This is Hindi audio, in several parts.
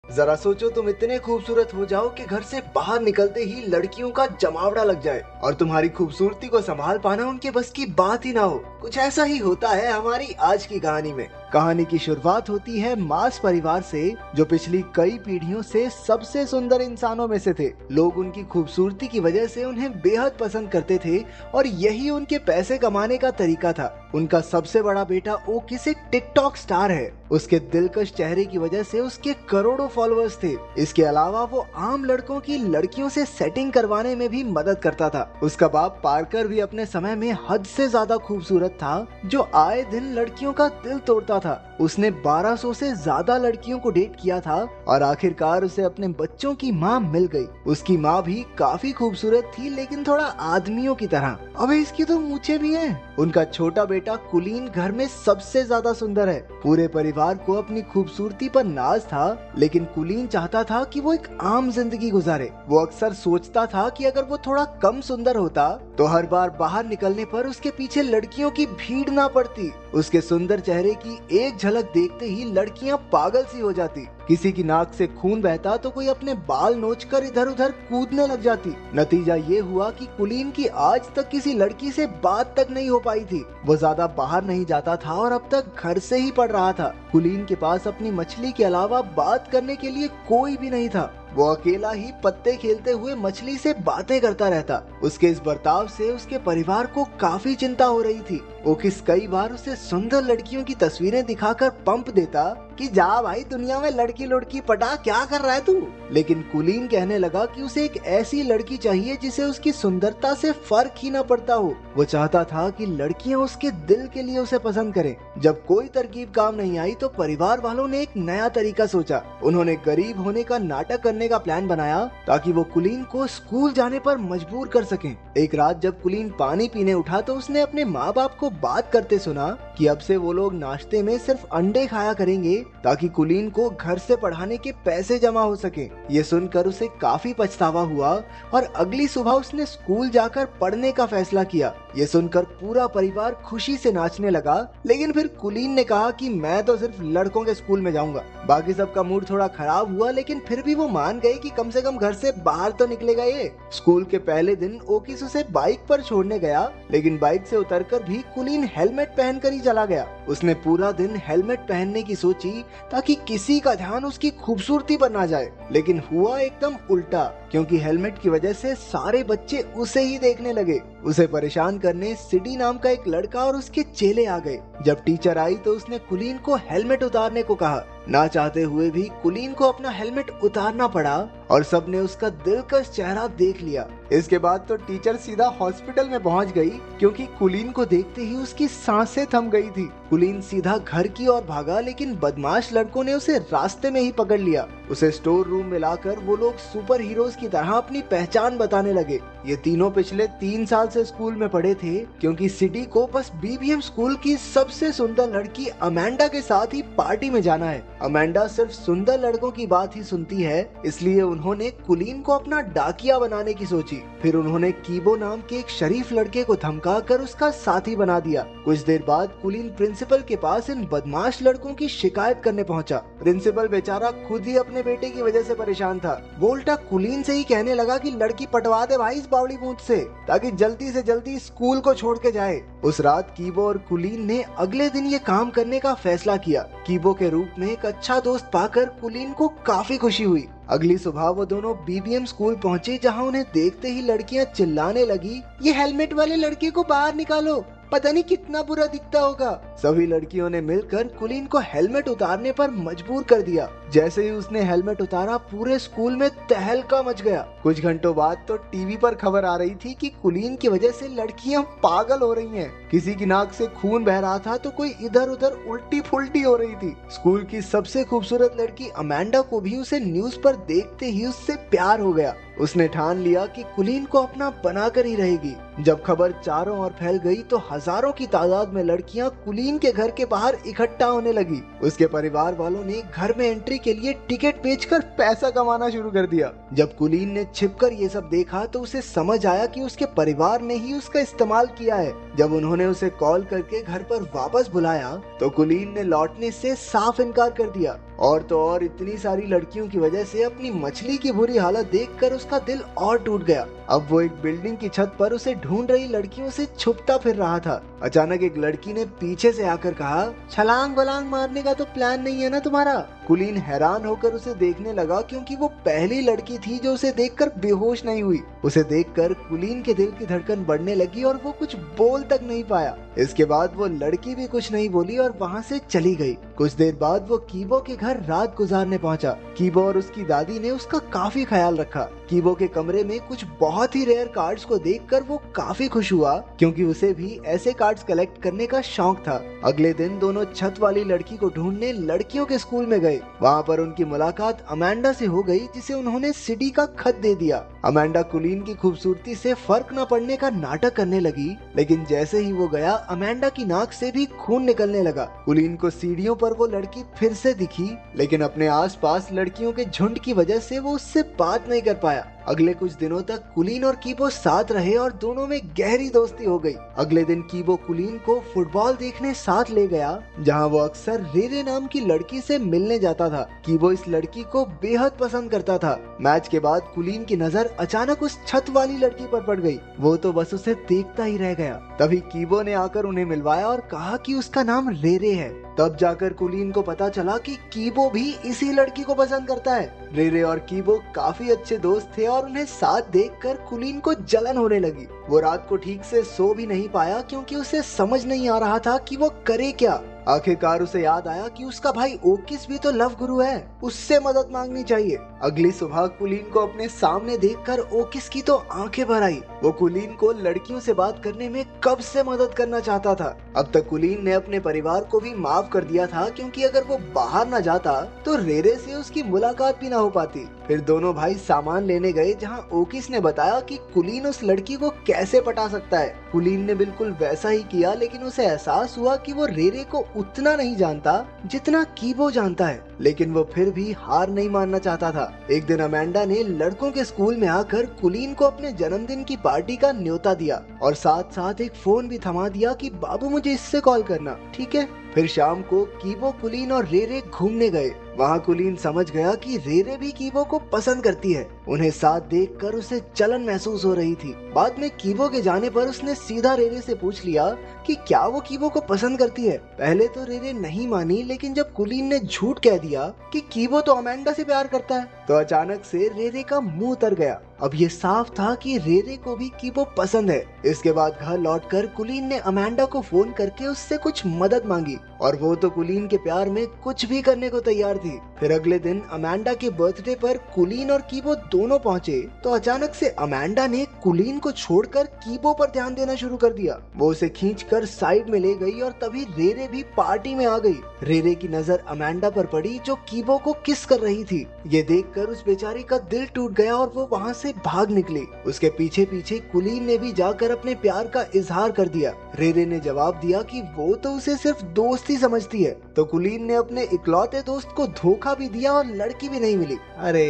जरा सोचो, तुम इतने खूबसूरत हो जाओ कि घर से बाहर निकलते ही लड़कियों का जमावड़ा लग जाए और तुम्हारी खूबसूरती को संभाल पाना उनके बस की बात ही ना हो। कुछ ऐसा ही होता है हमारी आज की कहानी में। कहानी की शुरुआत होती है मार्स परिवार से, जो पिछली कई पीढ़ियों से सबसे सुंदर इंसानों में से थे। लोग उनकी खूबसूरती की वजह से उन्हें बेहद पसंद करते थे और यही उनके पैसे कमाने का तरीका था। उनका सबसे बड़ा बेटा ओकिस एक टिकटॉक स्टार है। उसके दिलकश चेहरे की वजह से उसके करोड़ों फॉलोअर्स थे। इसके अलावा वो आम लड़कों की लड़कियों से सेटिंग करवाने में भी मदद करता था। उसका बाप पार्कर भी अपने समय में हद से ज्यादा खूबसूरत था, जो आए दिन लड़कियों का दिल तोड़ता था। उसने 1200 से ज्यादा लड़कियों को डेट किया था और आखिरकार उसे अपने बच्चों की माँ मिल गई। उसकी माँ भी काफी खूबसूरत थी, लेकिन थोड़ा आदमियों की तरह। अबे इसकी तो मूछें भी हैं। उनका छोटा बेटा कुलीन घर में सबसे ज्यादा सुंदर है। पूरे परिवार को अपनी खूबसूरती पर नाज था, लेकिन कुलीन चाहता था कि वो एक आम जिंदगी गुजारे। वो अक्सर सोचता था कि अगर वो थोड़ा कम सुंदर होता तो हर बार बाहर निकलने पर उसके पीछे लड़कियों की भीड़ ना पड़ती। उसके सुंदर चेहरे की एक झलक देखते ही लड़कियां पागल सी हो जाती। किसी की नाक से खून बहता तो कोई अपने बाल नोचकर इधर उधर कूदने लग जाती। नतीजा ये हुआ कि कुलीन की आज तक किसी लड़की से बात तक नहीं हो पाई थी। वो ज्यादा बाहर नहीं जाता था और अब तक घर से ही पढ़ रहा था। कुलीन के पास अपनी मछली के अलावा बात करने के लिए कोई भी नहीं था। वो अकेला ही पत्ते खेलते हुए मछली से बातें करता रहता। उसके इस बर्ताव से उसके परिवार को काफी चिंता हो रही थी। ओकिस कई बार उसे सुंदर लड़कियों की तस्वीरें दिखाकर पंप देता कि जा भाई, दुनिया में लड़की लड़की पटा, क्या कर रहा है तू। लेकिन कुलीन कहने लगा कि उसे एक ऐसी लड़की चाहिए जिसे उसकी सुंदरता से फर्क ही न पड़ता हो। वो चाहता था कि लड़कियां उसके दिल के लिए उसे पसंद करें। जब कोई तरकीब काम नहीं आई तो परिवार वालों ने एक नया तरीका सोचा। उन्होंने गरीब होने का नाटक करने का प्लान बनाया ताकि वो कुलीन को स्कूल जाने पर मजबूर कर सकें। एक रात जब कुलीन पानी पीने उठा तो उसने अपने माँ बाप को बात करते सुना कि अब से वो लोग नाश्ते में सिर्फ अंडे खाया करेंगे ताकि कुलीन को घर से पढ़ाने के पैसे जमा हो सके। ये सुनकर उसे काफी पछतावा हुआ और अगली सुबह उसने स्कूल जाकर पढ़ने का फैसला किया। ये सुनकर पूरा परिवार खुशी से नाचने लगा, लेकिन फिर कुलीन ने कहा कि मैं तो सिर्फ लड़कों के स्कूल में जाऊंगा। बाकी सबका मूड थोड़ा खराब हुआ, लेकिन फिर भी वो मान गए कि कम से कम घर से बाहर तो निकलेगा ये। स्कूल के पहले दिन ओकिस उसे बाइक पर छोड़ने गया, लेकिन बाइक से उतरकर भी कुलीन हेलमेट पहनकर ही चला गया। उसने पूरा दिन हेलमेट पहनने की सोची ताकि किसी का ध्यान उसकी खूबसूरती पर ना जाए, लेकिन हुआ एकदम उल्टा, क्योंकि हेलमेट की वजह से सारे बच्चे उसे ही देखने लगे। उसे परेशान करने सिडी नाम का एक लड़का और उसके चेले आ गए। जब टीचर आई तो उसने कुलीन को हेलमेट उतारने को कहा। ना चाहते हुए भी कुलीन को अपना हेलमेट उतारना पड़ा और सबने उसका दिलकश चेहरा देख लिया। इसके बाद तो टीचर सीधा हॉस्पिटल में पहुंच गई, क्योंकि कुलीन को देखते ही उसकी सांसें थम गई थी। कुलीन सीधा घर की ओर भागा, लेकिन बदमाश लड़कों ने उसे रास्ते में ही पकड़ लिया। उसे स्टोर रूम में लाकर वो लोग सुपर हीरोज की तरह अपनी पहचान बताने लगे। ये तीनों पिछले 3 साल से स्कूल में पढ़े थे, क्योंकि सिटी को बस बीबीएम स्कूल की सबसे सुंदर लड़की अमेंडा के साथ ही पार्टी में जाना है। अमेंडा सिर्फ सुंदर लड़कों की बात ही सुनती है, इसलिए उन्होंने कुलीन को अपना डाकिया बनाने की सोची। फिर उन्होंने कीबो नाम के एक शरीफ लड़के को धमका कर उसका साथी बना दिया। कुछ देर बाद कुलीन प्रिंसिपल के पास इन बदमाश लड़कों की शिकायत करने पहुंचा। प्रिंसिपल बेचारा खुद ही अपने बेटे की वजह से परेशान था। वो उल्टा कुलीन से ही कहने लगा कि लड़की पटवा दे भाई इस बावड़ी बूथ से, ताकि जल्दी से जल्दी स्कूल को छोड़ के जाए। उस रात कीबो और कुलीन ने अगले दिन ये काम करने का फैसला किया। कीबो के रूप में एक अच्छा दोस्त पाकर कुलीन को काफी खुशी हुई। अगली सुबह वो दोनों बीबीएम स्कूल पहुंचे, जहां उन्हें देखते ही लड़कियां चिल्लाने लगी, ये हेलमेट वाले लड़के को बाहर निकालो, पता नहीं कितना बुरा दिखता होगा। सभी लड़कियों ने मिलकर कुलीन को हेलमेट उतारने पर मजबूर कर दिया। जैसे ही उसने हेलमेट उतारा, पूरे स्कूल में तहलका मच गया। कुछ घंटों बाद तो टीवी पर खबर आ रही थी कि कुलीन की वजह से लड़कियां पागल हो रही हैं। किसी की नाक से खून बह रहा था तो कोई इधर उधर उल्टी फुल्टी हो रही थी। स्कूल की सबसे खूबसूरत लड़की अमेंडा को भी उसे न्यूज पर देखते ही उससे प्यार हो गया। उसने ठान लिया कि कुलीन को अपना बनाकर ही रहेगी। जब खबर चारों ओर फैल गई तो हजारों की तादाद में लड़कियां कुलीन के घर के बाहर इकट्ठा होने लगी। उसके परिवार वालों ने घर में एंट्री के लिए टिकट बेचकर पैसा कमाना शुरू कर दिया। जब कुलीन ने छिपकर ये सब देखा तो उसे समझ आया कि उसके परिवार ने ही उसका इस्तेमाल किया है। जब उन्होंने उसे कॉल करके घर पर वापस बुलाया तो कुलीन ने लौटने से साफ इनकार कर दिया। और तो और इतनी सारी लड़कियों की वजह से अपनी मछली की बुरी हालत देखकर उसका दिल और टूट गया। अब वो एक बिल्डिंग की छत पर उसे ढूंढ रही लड़कियों से छुपता फिर रहा था। अचानक एक लड़की ने पीछे से आकर कहा, छलांग वलांग मारने का तो प्लान नहीं है ना तुम्हारा? कुलीन हैरान होकर उसे देखने लगा, क्योंकि वो पहली लड़की थी जो उसे देखकर बेहोश नहीं हुई। उसे देखकर कुलीन के दिल की धड़कन बढ़ने लगी और वो कुछ बोल तक नहीं पाया। इसके बाद वो लड़की भी कुछ नहीं बोली और वहाँ से चली गई। कुछ देर बाद वो कीबो के घर रात गुजारने पहुंचा। कीबो और उसकी दादी ने उसका काफी ख्याल रखा। कीबो के कमरे में कुछ बहुत ही रेयर कार्ड्स को देखकर वो काफी खुश हुआ, क्योंकि उसे भी ऐसे कार्ड्स कलेक्ट करने का शौक था। अगले दिन दोनों छत वाली लड़की को ढूंढने लड़कियों के स्कूल में गए। वहाँ पर उनकी मुलाकात अमेंडा से हो गई, जिसे उन्होंने सीडी का खत दे दिया। अमेंडा कुलीन की खूबसूरती से फर्क न पड़ने का नाटक करने लगी, लेकिन जैसे ही वो गया अमेंडा की नाक से भी खून निकलने लगा। कुलीन को सीढ़ियों पर वो लड़की फिर से दिखी, लेकिन अपने आसपास लड़कियों के झुंड की वजह से वो उससे बात नहीं कर पाया। अगले कुछ दिनों तक कुलीन और कीबो साथ रहे और दोनों में गहरी दोस्ती हो गई। अगले दिन कीबो कुलीन को फुटबॉल देखने साथ ले गया, जहां वो अक्सर रेरे नाम की लड़की से मिलने जाता था। कीबो इस लड़की को बेहद पसंद करता था। मैच के बाद कुलीन की नजर अचानक उस छत वाली लड़की पर पड़ गई। वो तो बस उसे देखता ही रह गया। तभी कीबो ने आकर उन्हें मिलवाया और कहा कि उसका नाम रेरे है। तब जाकर कुलीन को पता चला कि कीबो भी इसी लड़की को पसंद करता है। रेरे और कीबो काफी अच्छे दोस्त थे और उन्हें साथ देखकर कुलीन को जलन होने लगी। वो रात को ठीक से सो भी नहीं पाया, क्योंकि उसे समझ नहीं आ रहा था कि वो करे क्या। आखिरकार उसे याद आया कि उसका भाई ओकिस भी तो लव गुरु है, उससे मदद मांगनी चाहिए। अगली सुबह कुलीन को अपने सामने देखकर ओकिस की तो आंखें भर आई। वो कुलीन को लड़कियों से बात करने में कब से मदद करना चाहता था। अब तक कुलीन ने अपने परिवार को भी माफ कर दिया था, क्योंकि अगर वो बाहर न जाता तो रेरे से उसकी मुलाकात भी न हो पाती। फिर दोनों भाई सामान लेने गए, जहाँ ओकिस ने बताया कि कुलीन उस लड़की को कैसे पटा सकता है। कुलीन ने बिल्कुल वैसा ही किया, लेकिन उसे एहसास हुआ कि वो रेरे को उतना नहीं जानता जितना कीबो जानता है। लेकिन वो फिर भी हार नहीं मानना चाहता था। एक दिन अमेंडा ने लड़कों के स्कूल में आकर कुलीन को अपने जन्मदिन की पार्टी का न्योता दिया और साथ साथ एक फोन भी थमा दिया कि बाबू मुझे इससे कॉल करना, ठीक है? फिर शाम को कीबो, कुलीन और रेरे घूमने गए। वहाँ कुलीन समझ गया कि रेरे भी कीबो को पसंद करती है। उन्हें साथ देखकर उसे जलन महसूस हो रही थी। बाद में कीबो के जाने पर उसने सीधा रेरे से पूछ लिया कि क्या वो कीबो को पसंद करती है। पहले तो रेरे नहीं मानी, लेकिन जब कुलीन ने झूठ कह दिया कि कीबो तो अमेंडा से प्यार करता है, तो अचानक से रेरे का मुंह उतर गया। अब ये साफ था कि रेरे को भी कीबो पसंद है। इसके बाद घर लौटकर कुलीन ने अमेंडा को फोन करके उससे कुछ मदद मांगी, और वो तो कुलीन के प्यार में कुछ भी करने को तैयार थी। फिर अगले दिन अमेंडा के बर्थडे पर कुलीन और कीबो दोनों पहुंचे, तो अचानक से अमेंडा ने कुलीन को छोड़कर कीबो पर ध्यान देना शुरू कर दिया। वो उसे खींचकर साइड में ले गई और तभी रेरे भी पार्टी में आ गई। रेरे की नजर अमेंडा पर पड़ी, जो कीबो को किस कर रही थी। ये देखकर उस बेचारी का दिल टूट गया और वो वहाँ से भाग निकली। उसके पीछे पीछे कुलीन ने भी जाकर अपने प्यार का इजहार कर दिया। रेरे ने जवाब दिया कि वो तो उसे सिर्फ दोस्त ही समझती है। तो कुलीन ने अपने इकलौते दोस्त को धोखा भी दिया और लड़की भी नहीं मिली। अरे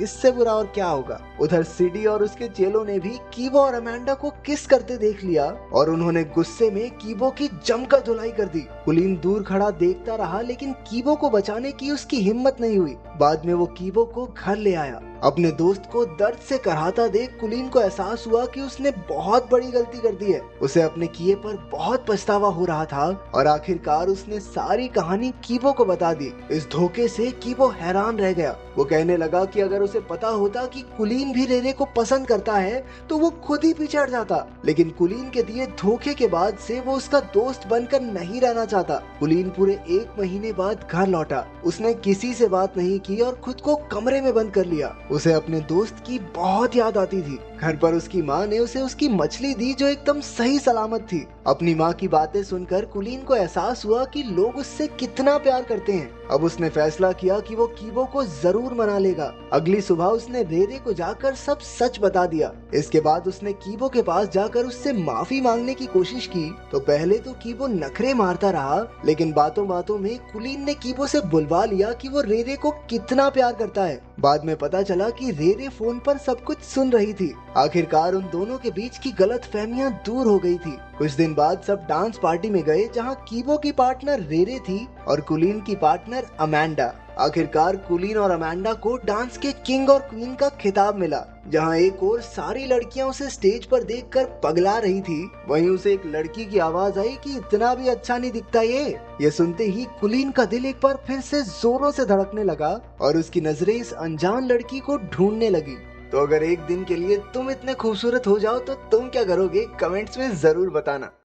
इससे बुरा और क्या होगा। उधर सिडी और उसके चेलों ने भी कीबो और अमेंडा को किस करते देख लिया और उन्होंने गुस्से में कीबो की जमकर धुलाई कर दी। कुलीन दूर खड़ा देखता रहा, लेकिन कीबो को बचाने की उसकी हिम्मत नहीं हुई। बाद में वो कीबो को घर ले आया। अपने दोस्त को दर्द से कराहता देख कुलीन को एहसास हुआ कि उसने बहुत बड़ी गलती कर दी है। उसे अपने किए पर बहुत पछतावा हो रहा था और आखिरकार उसने सारी कहानी कीबो को बता दी। इस धोखे से कीबो हैरान रह गया। वो कहने लगा कि अगर उसे पता होता कि कुलीन भी रेरे को पसंद करता है तो वो खुद ही पीछे हट जाता, लेकिन कुलीन के दिए धोखे के बाद से वो उसका दोस्त बनकर नहीं रहना चाहता। कुलीन पूरे 1 महीने बाद घर लौटा। उसने किसी से बात नहीं की और खुद को कमरे में बंद कर लिया। उसे अपने दोस्त की बहुत याद आती थी। घर पर उसकी माँ ने उसे उसकी मछली दी, जो एकदम सही सलामत थी। अपनी माँ की बातें सुनकर कुलीन को एहसास हुआ कि लोग उससे कितना प्यार करते हैं। अब उसने फैसला किया कि वो कीबो को जरूर मना लेगा। अगली सुबह उसने रेरे को जाकर सब सच बता दिया। इसके बाद उसने कीबो के पास जाकर उससे माफी मांगने की कोशिश की। तो पहले तो कीबो नखरे मारता रहा, लेकिन बातों बातों में कुलीन ने कीबो से बुलवा लिया कि वो रेरे को कितना प्यार करता है। बाद में पता चला कि रेरे फोन पर सब कुछ सुन रही थी। आखिरकार उन दोनों के बीच की गलतफहमियां दूर हो गई थी। कुछ दिन बाद सब डांस पार्टी में गए जहाँ कीबो की पार्टनर रेरे थी और कुलीन की पार्टनर अमेंडा। आखिरकार कुलीन और अमेंडा को डांस के किंग और क्वीन का खिताब मिला। जहाँ एक और सारी लड़कियां उसे स्टेज पर देखकर पगला रही थी, वहीं उसे एक लड़की की आवाज आई कि इतना भी अच्छा नहीं दिखता ये सुनते ही कुलीन का दिल एक बार फिर से जोरों से धड़कने लगा और उसकी नजरें इस अनजान लड़की को ढूंढने लगी। तो अगर एक दिन के लिए तुम इतने खूबसूरत हो जाओ तो तुम क्या करोगे, कमेंट्स में जरूर बताना।